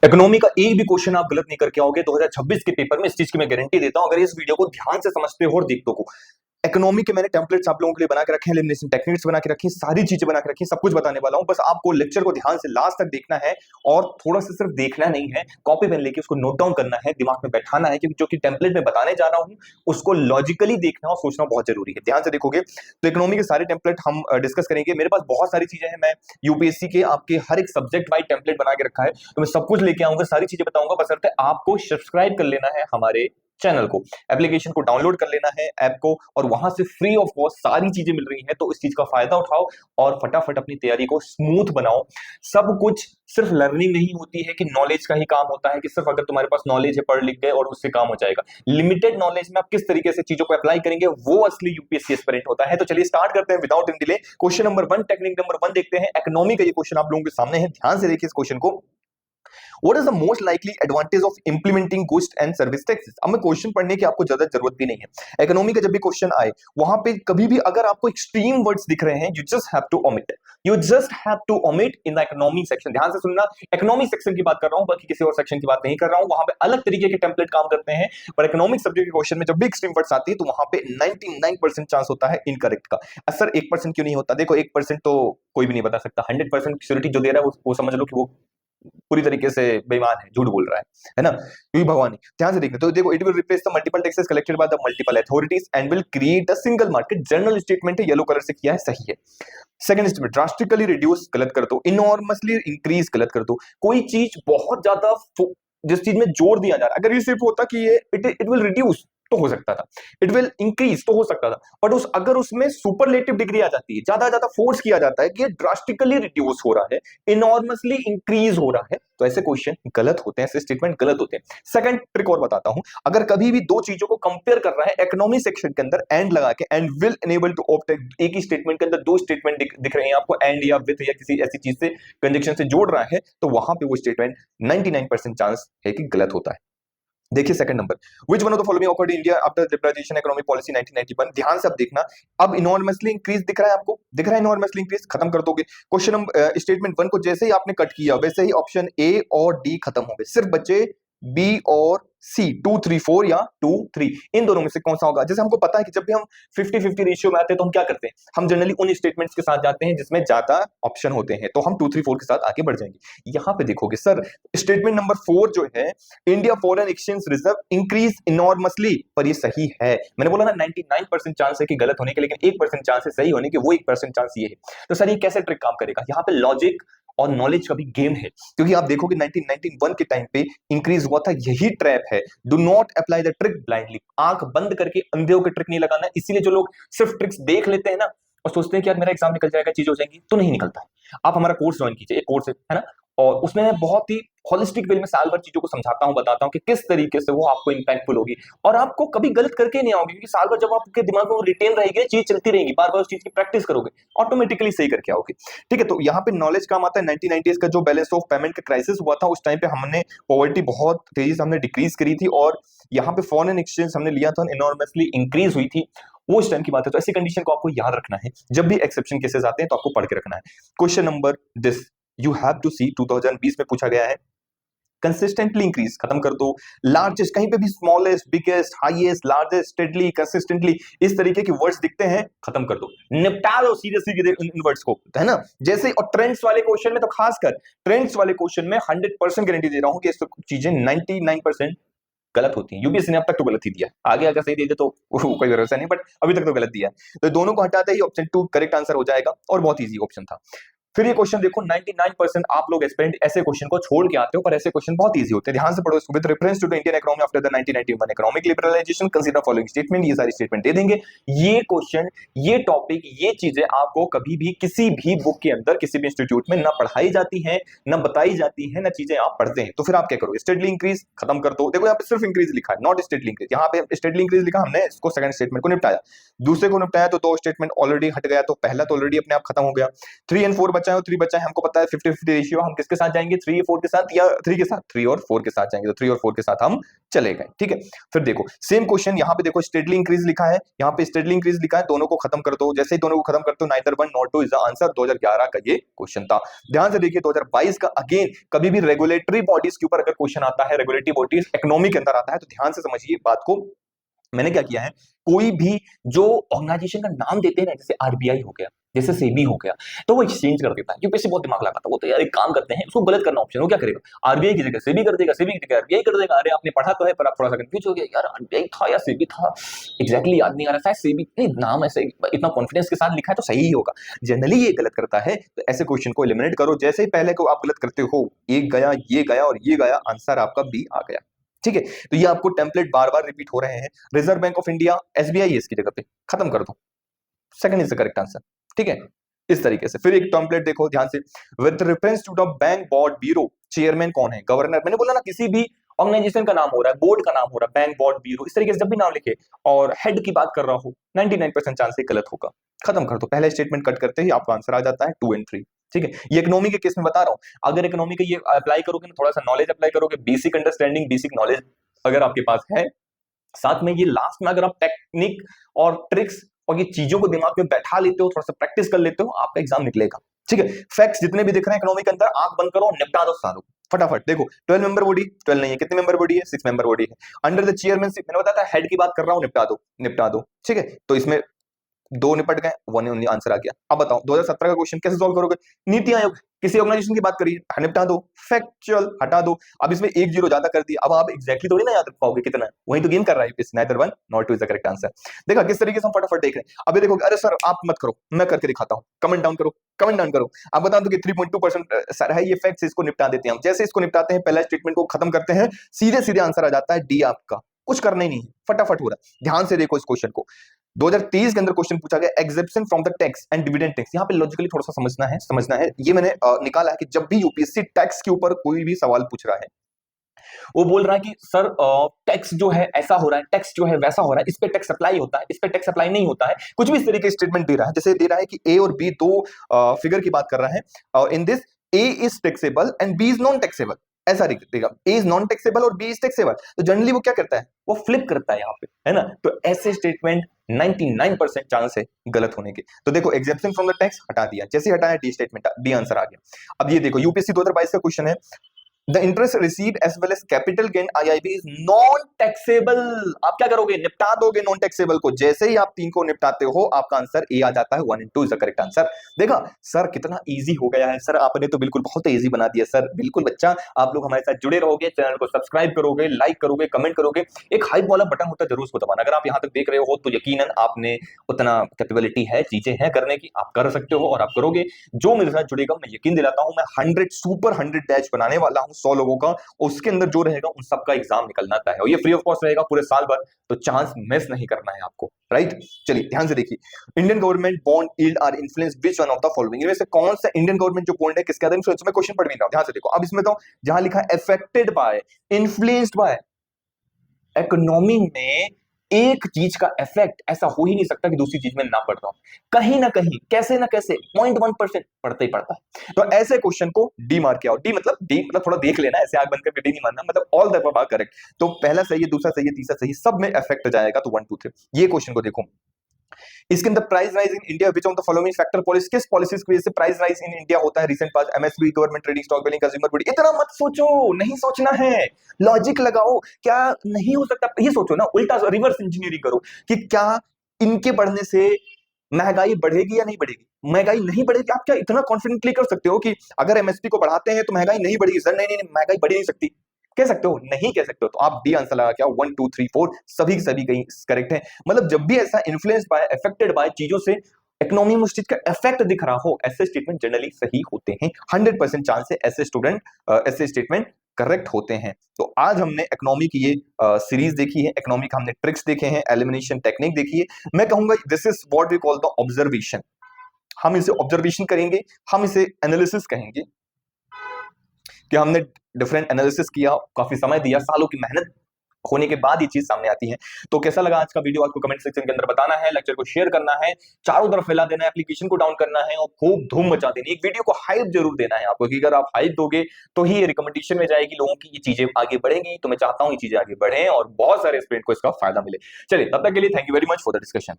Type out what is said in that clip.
Economy का एक भी क्वेश्चन आप गलत नहीं करके आओगे 2026 के पेपर में, इस चीज की मैं गारंटी देता हूं। अगर इस वीडियो को ध्यान से समझते हो और देखते हो, इकोनॉमी के मैंने टेम्पलेट्स आप लोगों के लिए बना के रखे हैं, एलिमिनेशन टेक्निक्स बना के रखी हैं, सारी चीजें बना के रखी हैं, सब कुछ बताने वाला हूं। बस आपको लेक्चर को ध्यान से लास्ट तक देखना है और थोड़ा सा सिर्फ देखना नहीं है, कॉपी पेन लेके उसको नोट डाउन करना है, दिमाग में बैठाना है, क्योंकि जो कि टेम्पलेट में बताने जा रहा हूं उसको लॉजिकली देखना और सोचना बहुत जरूरी है। ध्यान से देखोगे तो इकोनॉमी के सारे टेम्पलेट हम डिस्कस करेंगे। मेरे पास बहुत सारी चीजें हैं, मैं यूपीएससी के आपके हर एक सब्जेक्ट वाइज टेम्पलेट बना के रखा है, तो मैं सब कुछ लेके आऊंगा, सारी चीजें बताऊंगा। बशर्ते आपको सब्सक्राइब कर लेना है हमारे चैनल को, एप्लीकेशन को डाउनलोड कर लेना है ऐप को, और वहां से फ्री ऑफ कॉस्ट सारी चीजें मिल रही हैं। तो इस चीज का फायदा उठाओ और फटाफट अपनी तैयारी को स्मूथ बनाओ। सब कुछ सिर्फ लर्निंग नहीं होती है कि नॉलेज का ही काम होता है कि सिर्फ अगर तुम्हारे पास नॉलेज है पढ़ लिख गए और उससे काम हो जाएगा। लिमिटेड नॉलेज में आप किस तरीके से चीजों को अप्लाई करेंगे वो असली यूपीएससी एस्पिरेंट होता है। तो चलिए स्टार्ट करते हैं without in delay. Question number 1, technique number 1 देखते हैं। इकोनॉमी का ये क्वेश्चन आप लोगों के सामने है, ध्यान से देखिए इस क्वेश्चन को। What is the most likely advantage of implementing goods and service taxes? अब मैं क्वेश्चन पढ़ने की आपको ज्यादा जरूरत भी नहीं है। इकोनॉमी का जब भी क्वेश्चन आए वहां पे कभी भी अगर आपको एक्सट्रीम वर्ड्स दिख रहे हैं, you just have to omit in the economy section. ध्यान से सुनना, इकोनॉमी सेक्शन की बात कर रहा हूं, बाकी किसी और सेक्शन की बात नहीं कर रहा हूं। वहां पे अलग तरीके के टेम्पलेट काम करते हैं, पर इकोनॉमिक सब्जेक्ट के क्वेश्चन में जब भी एक्सट्रीम वर्ड्स आती है तो वहां पे 99% चांस होता है इनकरेक्ट का। सर 1% क्यों नहीं होता? देखो 1% तो कोई भी नहीं बता सकता। 100% श्योरिटी जो दे रहा है वो समझ लो कि वो पूरी तरीके से बेईमान है, झूठ बोल रहा है ना, क्योंकि भगवान ध्यान से देखना। तो देखो, it will replace the multiple taxes collected by the multiple authorities and will create a single market. General statement है, येलो कलर से किया है, सही है। सेकंड स्टेटमेंट, ड्रास्टिकली रिड्यूस, गलत कर दो। इनॉर्मसली इंक्रीज, गलत कर दो। कोई चीज बहुत ज्यादा जिस चीज में जोर दिया जा रहा है, अगर ये सिर्फ होता कि ये इट विल रिड्यूस तो हो सकता था, इट विल इंक्रीज तो हो सकता था, बट अगर उसमें सुपरलेटिव डिग्री आ जाती है, ज्यादा ज्यादा फोर्स किया जाता है कि ये ड्रास्टिकली रिड्यूस हो रहा है, इनॉर्मसली इंक्रीज हो रहा है, तो ऐसे क्वेश्चन गलत होते हैं, ऐसे स्टेटमेंट गलत होते हैं। सेकंड ट्रिक और बताता हूं, अगर कभी भी दो चीजों को कंपेयर कर रहा है इकोनॉमी सेक्शन के अंदर, एंड लगा के, and will enable to opt, एक ही स्टेटमेंट के अंदर दो स्टेटमेंट दिख रहे हैं आपको, एंड या विथ या किसी ऐसी चीज से कंजक्शन से जोड़ रहा है, तो वहां पे वो स्टेटमेंट 99% चांस है कि गलत होता है। देखिए second number, which one of the following occurred in India after liberalisation economic policy 1991। ध्यान से अब देखना, अब इनॉर्मसली इंक्रीज दिख रहा है आपको, दिख रहा है इनॉर्मसली इंक्रीज, खत्म कर दोगे। क्वेश्चन नंबर स्टेटमेंट 1 को जैसे ही आपने कट किया वैसे ही ऑप्शन ए और डी खत्म हो गए, सिर्फ बचे बी और सी, 2 3 4 या 2 3, इन दोनों में से कौन सा होगा? जैसे हमको पता है कि जब भी हम 50-50 रेशियो में आते हैं तो हम क्या करते हैं, हम जनरली उन स्टेटमेंट्स के साथ जाते हैं जिसमें ज्यादा ऑप्शन होते हैं, तो हम 2 3 4 के साथ आगे बढ़ जाएंगे। यहां पे देखोगे सर, स्टेटमेंट नंबर 4 जो है, India foreign exchange reserve increase enormously, पर ये सही है। मैंने बोला ना 99% चांस है कि गलत होने के, लेकिन 1% चांस है सही होने के, वो 1% चांस ये है। तो सर ये कैसे ट्रिक काम करेगा? यहाँ पे लॉजिक और नॉलेज का भी गेम है, क्योंकि आप देखोगे 1991 के टाइम पे इंक्रीज हुआ था, यही ट्रैप है। Do not apply the trick blindly, आंख बंद करके अंधे होकर ट्रिक नहीं लगाना। इसीलिए जो लोग सिर्फ ट्रिक्स देख लेते हैं ना और सोचते हैं कि यार मेरा एग्जाम निकल जाएगा, चीज हो जाएंगी, तो नहीं निकलता है। आप हमारा कोर्स ज्वाइन कीजिए, एक कोर्स है ना, और उसमें मैं बहुत ही होलिस्टिक वे में साल भर चीजों को समझाता हूं, बताता हूं कि किस तरीके से वो आपको इंपैक्टफुल होगी, और आपको कभी गलत करके नहीं आओगे, क्योंकि साल भर जब आपके दिमाग में वो रिटेन रहेगी, चीज चलती रहेगी, बार बार उस चीज की प्रैक्टिस करोगे, ऑटोमेटिकली सही करके आओगे। ठीक है, तो यहाँ पे नॉलेज काम आता है। 1990s का जो बैलेंस ऑफ पेमेंट का क्राइसिस हुआ था, उस टाइम पे हमने पॉवर्टी बहुत तेजी से हमने डिक्रीज करी थी, और यहाँ पे फॉरेन एक्सचेंज हमने लिया था, इनॉर्मसली इंक्रीज हुई थी, वो इस टाइम की बात है। तो ऐसी कंडीशन को आपको याद रखना है, जब भी एक्सेप्शन केसेस आते हैं तो आपको पढ़ के रखना है। Question number this you have to see, 2020 में पूछा गया है। कंसिस्टेंटली इंक्रीज, खत्म कर दो। लार्जेस्ट, कहीं पे भी smallest, biggest, highest, largest, steadily, consistently, इस तरीके की वर्ड्स दिखते हैं, खत्म कर दो, निपटा दो सीरियसली इन वर्ड्स को, है ना। जैसे, और ट्रेंड्स वाले क्वेश्चन में तो खासकर, ट्रेंड्स वाले क्वेश्चन में 100% गारंटी दे रहा हूं कि इस चीजें 99% गलत होती हैं। यूपीएससी ने अब तक तो गलत ही दिया, आगे अगर सही दे दे तो कोई भरोसा नहीं, बट अभी तक तो गलत दिया है। तो दोनों को हटाते ही ऑप्शन 2 करेक्ट आंसर हो जाएगा, और बहुत इजी ऑप्शन था। फिर ये क्वेश्चन देखो, 99% आप लोग एस्पिरेंट ऐसे क्वेश्चन को छोड़ के आते हो, पर ऐसे क्वेश्चन बहुत इजी होते हैं। ध्यान से पढ़ो इसको। With reference to the Indian economy after the 1991 economic liberalisation consider following statement, ये सारी स्टेटमेंट दे देंगे। ये क्वेश्चन, ये टॉपिक, ये चीजें आपको कभी भी किसी भी बुक के अंदर, किसी भी इंस्टीट्यूट में ना पढ़ाई जाती है, ना बताई जाती है, ना चीजें आप पढ़ते हैं। तो फिर आप क्या करो, स्टेडली इंक्रीज खत्म कर दो। देखो यहाँ पे सिर्फ इंक्रीज लिखा है, नॉट स्टेडली इंक्रीज। यहाँ पे स्टेडली इंक्रीज लिखा, हमने इसको सेकंड स्टेटमेंट को निपटाया, दूसरे को निपटाया तो 2 स्टेटमेंट ऑलरेडी हट गया, तो पहला तो ऑलरेडी अपने आप खत्म हो गया। 3 और 4 बचा है और 3 बचा है, हमको पता है 50-50 रेशियो, हम किसके साथ जाएंगे, 3 4 के साथ या 3 के साथ, 3 और 4 के साथ जाएंगे, तो 3 और 4 के साथ हम चले गए। ठीक है, फिर देखो सेम क्वेश्चन यहाँ पे देखो स्टेडली इंक्रीज लिखा है, यहाँ पे स्टेडली इंक्रीज लिखा है, दोनों को खत्म कर दो, जैसे ही दोनों को खत्म करते हो neither 1 not 2 is the answer. 2011 का ये क्वेश्चन था। ध्यान से देखिए 2022 का अगेन, कभी भी रेगुलेटरी बॉडीज के ऊपर अगर क्वेश्चन आता है, रेगुलेटरी बॉडीज इकोनॉमी के अंदर आता है, तो ध्यान से समझिए बात को। मैंने क्या किया है, कोई भी जो ऑर्गेनाइजेशन का नाम देते हैं ना, जैसे आरबीआई हो गया, जैसे सेबी हो गया, तो वो एक्सचेंज कर देता है। यूपीएससी बहुत दिमाग लगाता है, वो तो यार एक काम करते हैं, उसको गलत करना ऑप्शन, वो क्या करेगा, आरबीआई की जगह सेबी कर देगा, सेबी की जगह आरबीआई कर देगा। अरे आपने पढ़ा तो है पर आप थोड़ा सा कंफ्यूज हो गया, यार आरबीआई था या सेबी था, एग्जैक्टली याद नहीं आ रहा था, सेबी नहीं, नाम ऐसे इतना कॉन्फिडेंस के साथ लिखा है तो सही ही होगा। जनरली ये गलत करता है, तो ऐसे क्वेश्चन को एलिमिनेट करो। जैसे ही पहले को आप गलत करते हो, एक गया, ये गया और ये गया, आंसर आपका बी आ गया। ठीक है, तो ये आपको टेम्पलेट बार बार रिपीट हो रहे हैं। Reserve bank of India, SBI इसकी जगह पे, खत्म कर दो, second is the correct answer. ठीक है, इस तरीके से। फिर एक टेम्पलेट देखो ध्यान से, with reference to the bank board bureau, chairman कौन है, गवर्नर। मैंने बोला ना किसी भी ऑर्गेनाइजेशन का नाम हो रहा है, बोर्ड का नाम हो रहा है, बैंक बोर्ड ब्यूरो, इस तरीके से जब भी नाम लिखे और हेड की बात कर रहा हो, 99% चांस है गलत होगा। खत्म कर दो, पहले स्टेटमेंट कट करते ही आपका आंसर आ जाता है 2 और 3। ठीक है, ये इकोनॉमी के केस में बता रहा हूं। अगर इकोनॉमी का ये अप्लाई करोगे ना, थोड़ा सा नॉलेज अप्लाई करोगे, बेसिक अंडरस्टैंडिंग, बेसिक नॉलेज अगर आपके पास है, साथ में ये लास्ट में अगर आप टेक्निक और ट्रिक्स और ये चीजों को दिमाग में बैठा लेते हो, थोड़ा सा प्रैक्टिस कर लेते हो, आपका एग्जाम निकलेगा। ठीक है, फैक्ट्स जितने भी दिख रहे हैं इकोनॉमी के अंदर, आंख बंद करो, निपटा दो सालों फटाफट। देखो 12 मेंबर बॉडी, 12 नहीं है, कितने मेंबर बॉडी है, 6 मेंबर बॉडी है। अंडर द चेयरमैनशिप, मैंने बताया था हेड की बात कर रहा हूं, निपटा दो निपटा दो। ठीक है, तो इसमें 2 निपट गए, 1 ओनली आंसर आ गया। अब बताओ 2017 का क्वेश्चन कैसे सॉल्व करोगे। नीति आयोग, किसी ऑर्गेनाइजेशन की बात करिए, निपटा दो, फैक्चुअल हटा दो। अब इसमें 1 0 ज्यादा कर दिया, अब आप एग्जैक्टली थोड़ी ना याद रख पाओगे कितना है, वही तो गेम कर रहा है UPSC. Neither 1 not 2 is the correct answer. देखा किस तरीके से हम फटाफट देख रहे हैं। अभी देखो, अरे सर आप मत करो, मैं करके दिखाता हूं, कमेंट डाउन करो, कमेंट डाउन करो। आप बता दो कि 3.2% सर है ये फैक्ट्स, इसको निपटा देते हैं हम। जैसे इसको निपटाते हैं, पहला स्टेटमेंट को खत्म करते हैं, सीधे सीधे आंसर आ जाता है डी आपका, कुछ करना ही नहीं है, फटाफट हो रहा है। ध्यान से देखो इस क्वेश्चन को, 2023 के अंदर क्वेश्चन पूछा गया, exemption from the tax and dividend tax. यहाँ पे लॉजिकली थोड़ा सा समझना है। ये मैंने निकाला है कि जब भी यूपीएससी टैक्स के ऊपर कोई भी सवाल पूछ रहा है, वो बोल रहा है कि सर टैक्स जो है ऐसा हो रहा है, टैक्स जो है वैसा हो रहा है, इस पे टैक्स अप्लाई होता है, इस पे टैक्स अप्लाई नहीं होता है, कुछ भी इस तरीके स्टेटमेंट दे रहा है। जैसे दे रहा है कि ए और बी दो फिगर की बात कर रहा है, in this A is taxable and B is non taxable, ऐसा देगा, ए इज नॉन टैक्सेबल और बी इज टैक्सेबल। तो जनरली वो क्या करता है, वो फ्लिप करता है यहाँ पे, है ना। तो ऐसे स्टेटमेंट 99% चांस है गलत होने के। तो देखो एग्जेप्शन फ्रॉम द टैक्स हटा दिया, जैसे हटाया डी स्टेटमेंट, डी आंसर आ गया। अब ये देखो यूपीएससी 2022 का क्वेश्चन है, The interest received as well as capital gain IIB is non taxable। आप क्या करोगे, निपटा दोगे नॉन टैक्सेबल को। जैसे ही आप 3 को निपटाते हो, आपका आंसर ए आ जाता है, 1 and 2 is the correct answer. देखा सर कितना इजी हो गया है, सर आपने तो बिल्कुल बहुत इजी बना दिया सर। बिल्कुल बच्चा, आप लोग हमारे साथ जुड़े रहोगे, चैनल को सब्सक्राइब करोगे, लाइक करोगे, कमेंट करोगे, एक हाइप वाला बटन होता है जरूर उसको दबाना। अगर आप यहाँ तक देख रहे हो तो यकीनन आपने उतना कैपेबिलिटी है, चीजें हैं करने की, आप कर सकते हो और आप करोगे। जो मेरे साथ जुड़ेगा, मैं यकीन दिलाता हूं, मैं 100 सुपर 100 बैच बनाने वाला हूं, 100 लोगों का, उसके अंदर जो रहेगा उन सबका एग्जाम निकलना तय है, और ये फ्री ऑफ कॉस्ट रहेगा पूरे साल भर, तो चांस मिस नहीं करना है आपको, राइट। चलिए ध्यान से देखिए, Indian government bond yield are influence which one of the following, इनमें से कौन सा इंडियन गवर्नमेंट जो बॉन्ड है किसके आधार पर, मैं क्वेश्चन पढ़ भी रहा हूं, ध्यान से देखो। अब इसमें तो जहां लिखा है affected by, influenced by, economy में एक चीज का इफेक्ट ऐसा हो ही नहीं सकता कि दूसरी चीज में ना पड़ रहा हो, कहीं ना कहीं कैसे ना कैसे 0.1% पड़ता ही पड़ता है। तो ऐसे क्वेश्चन को डी मार के आओ। डी मतलब थोड़ा देख लेना, ऐसे आग बंद करके डी नहीं मारना, मतलब ऑल द अबव करेक्ट। तो पहला सही है, दूसरा सही है, तीसरा सही, सब में इफेक्ट जाएगा, तो 1 2 3। ये क्वेश्चन को देखो, इसके अंदर price rise in India which of the following factor policy, किस पॉलिसीज की वजह से प्राइस राइज इन इंडिया होता है recent past, MSP, government trading, stock billing, consumer good. इतना मत सोचो, नहीं सोचना है, लॉजिक लगाओ, क्या नहीं हो सकता ये सोचो ना, उल्टा रिवर्स इंजीनियरिंग करो कि क्या इनके बढ़ने से महंगाई बढ़ेगी या नहीं बढ़ेगी। महंगाई नहीं बढ़ेगी, आप क्या इतना कॉन्फिडेंटली कर सकते हो कि अगर एमएसपी को बढ़ाते हैं तो महंगाई नहीं बढ़ेगी। सर नहीं नहीं, महंगाई बढ़ नहीं सकती, कह सकते हो, नहीं कह सकते हो, तो आप डी आंसर लगा के आओ। 1 2 3 4 सभी कहीं करेक्ट है। मतलब जब भी ऐसा इन्फ्लुएंस बाय, अफेक्टेड बाय चीजों से इकोनॉमी में उस चीज का इफेक्ट दिख रहा हो, ऐसे स्टेटमेंट जनरली सही होते हैं। 100% चांस है ऐसे स्टेटमेंट करेक्ट होते हैं। तो आज हमने इकोनॉमी की ये सीरीज देखी है, इकोनॉमी का हमने ट्रिक्स देखे हैं, एलिमिनेशन टेक्निक देखी है। मैं कहूंगा this is what we call the observation. हम इसे ऑब्जर्वेशन करेंगे, हम इसे एनालिसिस कहेंगे कि हमने डिफरेंट एनालिसिस किया, काफी समय दिया, सालों की मेहनत होने के बाद ये चीज सामने आती है। तो कैसा लगा आज का वीडियो आपको कमेंट सेक्शन के अंदर बताना है, लेक्चर को शेयर करना है, चारों तरफ फैला देना है, एप्लीकेशन को डाउन करना है और खूब धूम मचा देनी है। एक वीडियो को हाइप जरूर देना है आपको, कि अगर आप हाइप दोगे तो ही ये रिकमेंडेशन में जाएगी, लोगों की ये चीजें आगे बढ़ेंगी। तो मैं चाहता हूं ये चीजें आगे बढ़े और बहुत सारे स्टूडेंट को इसका फायदा मिले। चलिए तब तक के लिए thank you very much for the discussion.